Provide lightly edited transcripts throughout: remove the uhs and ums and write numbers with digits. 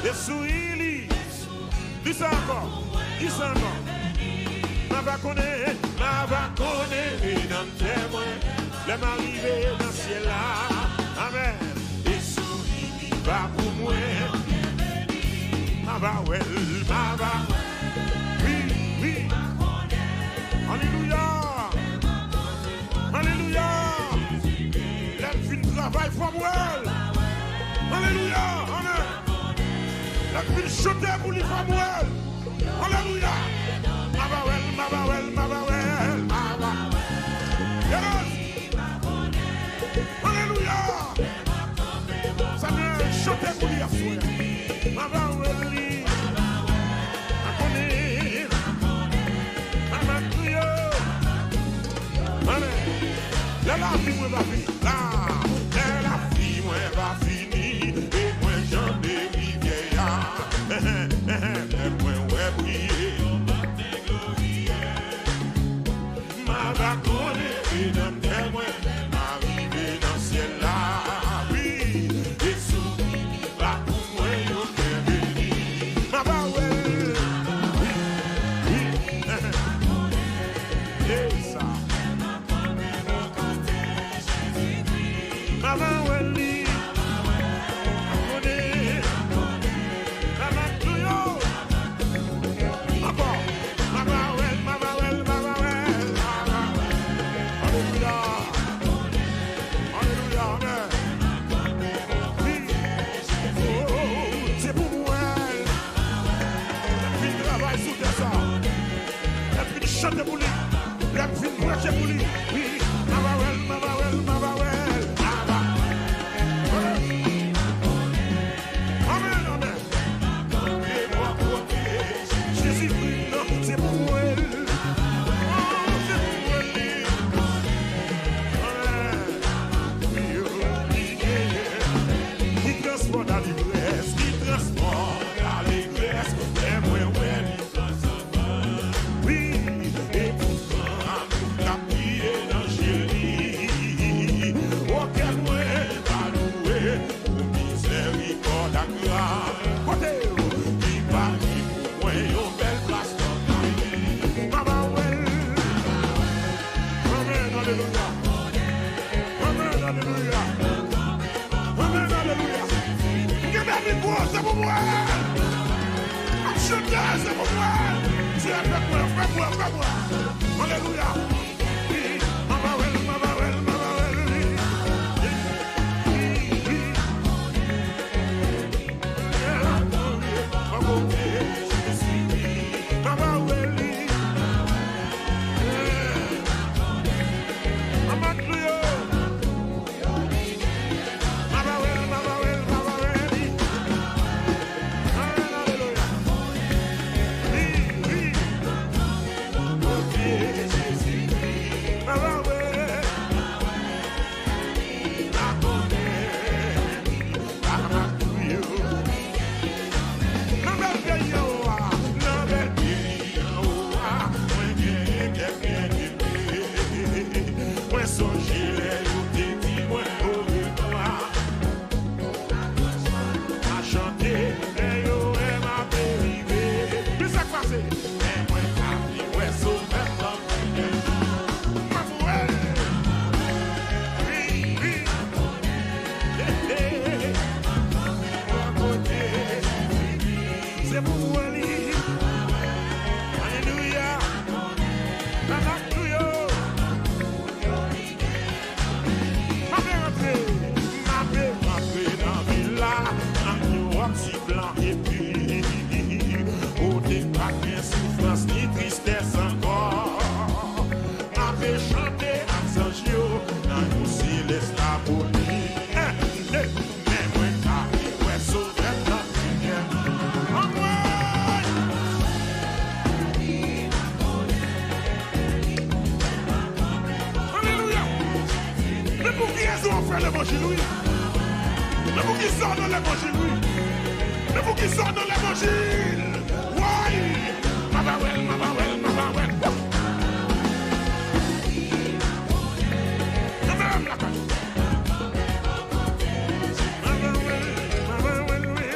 Et souili, dis ça encore, dis ça encore. Ma va connaître, et dans témoin, les m'arriver dans le ciel là. Amen. Et souili, va pour moi. Ma va, oui. Alléluia. Alléluia. La vie de travail for well. Alléluia. Amen. La vie de chanter pour les for well. Alléluia. Yes. Alléluia. Ça vient chanter pour les frères. La vie moi va finir, la vie moi va finir, et moi j'en ai rivière, et moi ouais briller, ma va connaître, et dans tes moi, m'arriver dans le ciel là, oui, et souris, va pour moi, yo béni, ma va ouais, oui, et ça. Chante pour lui, la vie pour lui, oui, l'évangile, oui. Mais vous qui sortez dans l'évangile, oui. Mais vous qui sortez dans l'évangile, oui. Mabawel, Mabawel, Mabawel. Même la cache. Mabawel, Mabawel, oui.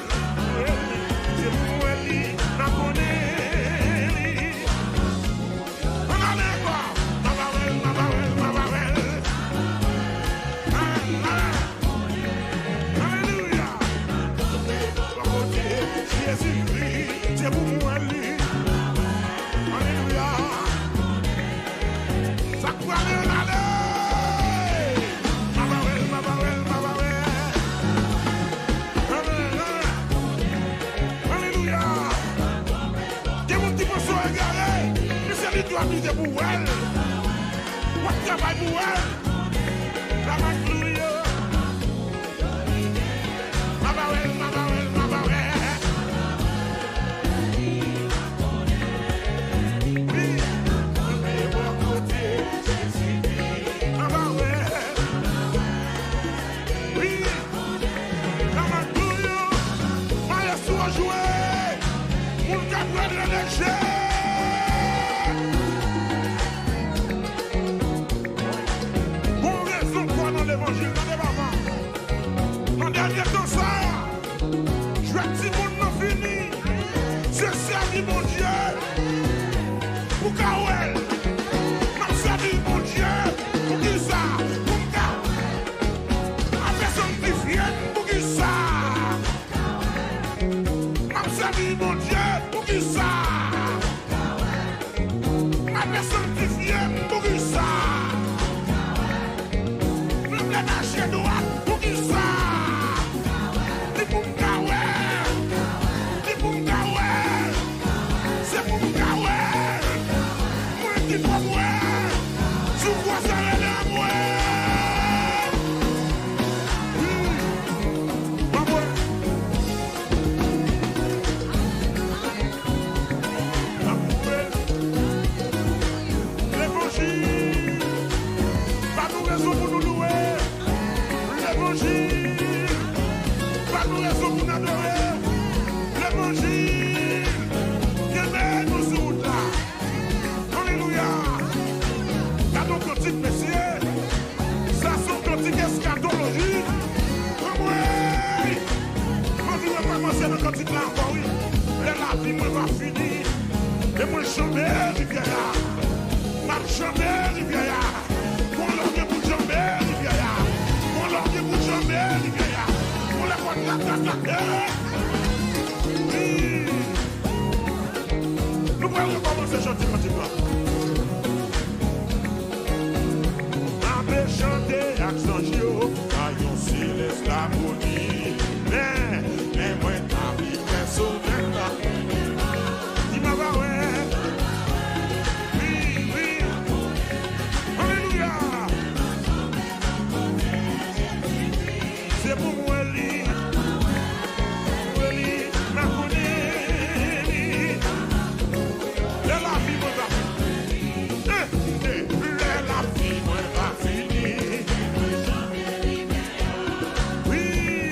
Oui.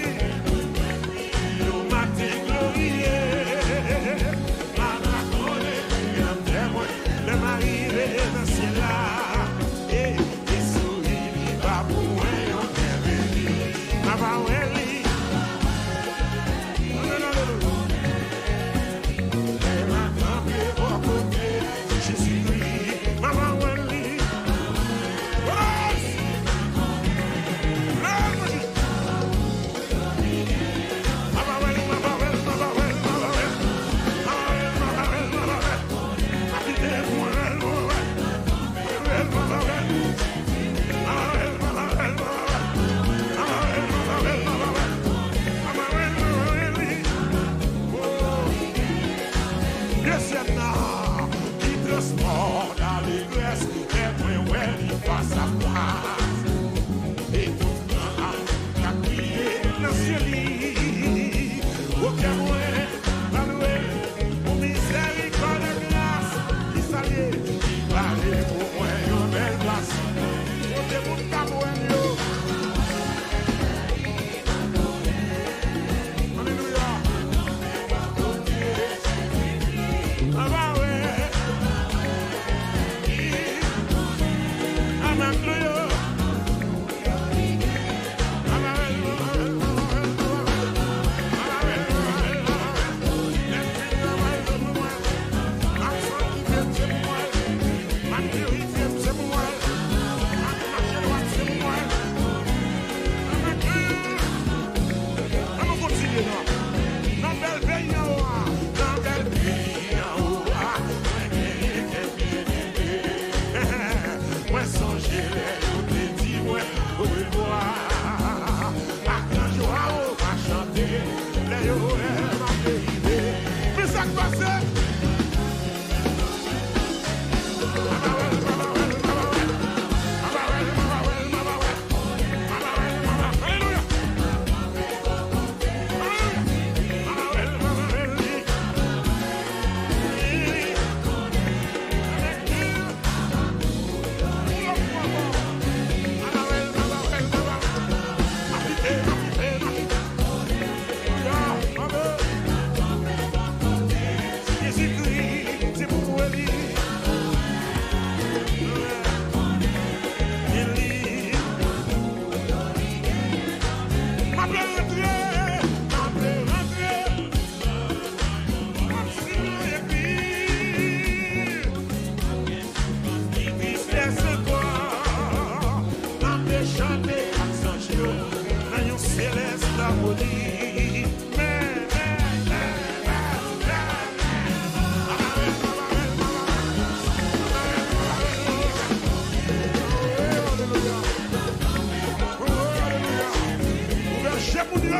Mon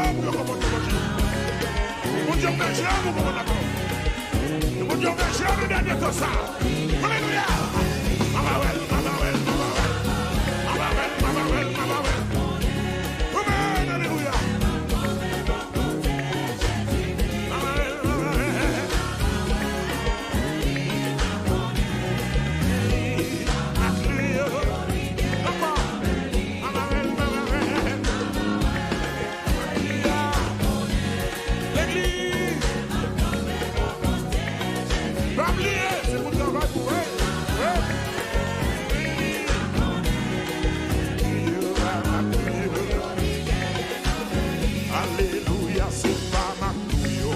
Dieu, merci à vous pour mon accord. Mon Dieu, merci à vous dernier comme ça. Alléluia. Amawel, Amawel, Amawel. Amawel, Amawel, Amawel. Amen, alléluia. Amawel, Amawel. Acclio. Encore. Amawel, Amawel. L'église. Famille, c'est mon travail pour elle. Alléluia, c'est pas ma couille.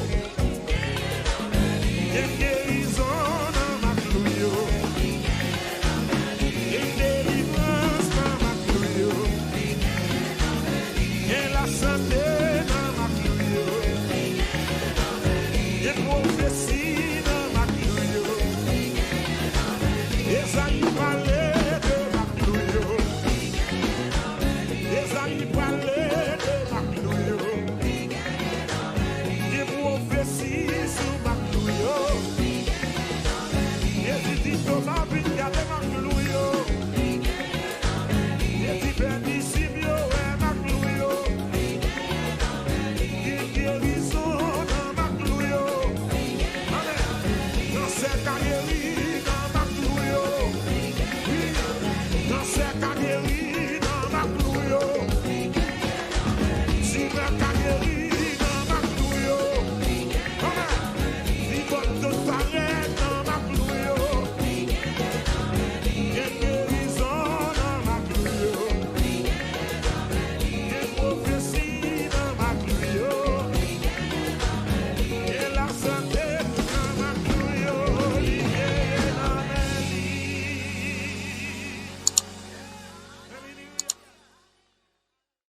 Une guérison dans ma couille. Une délivrance dans ma couille. Et la santé dans ma couille. Une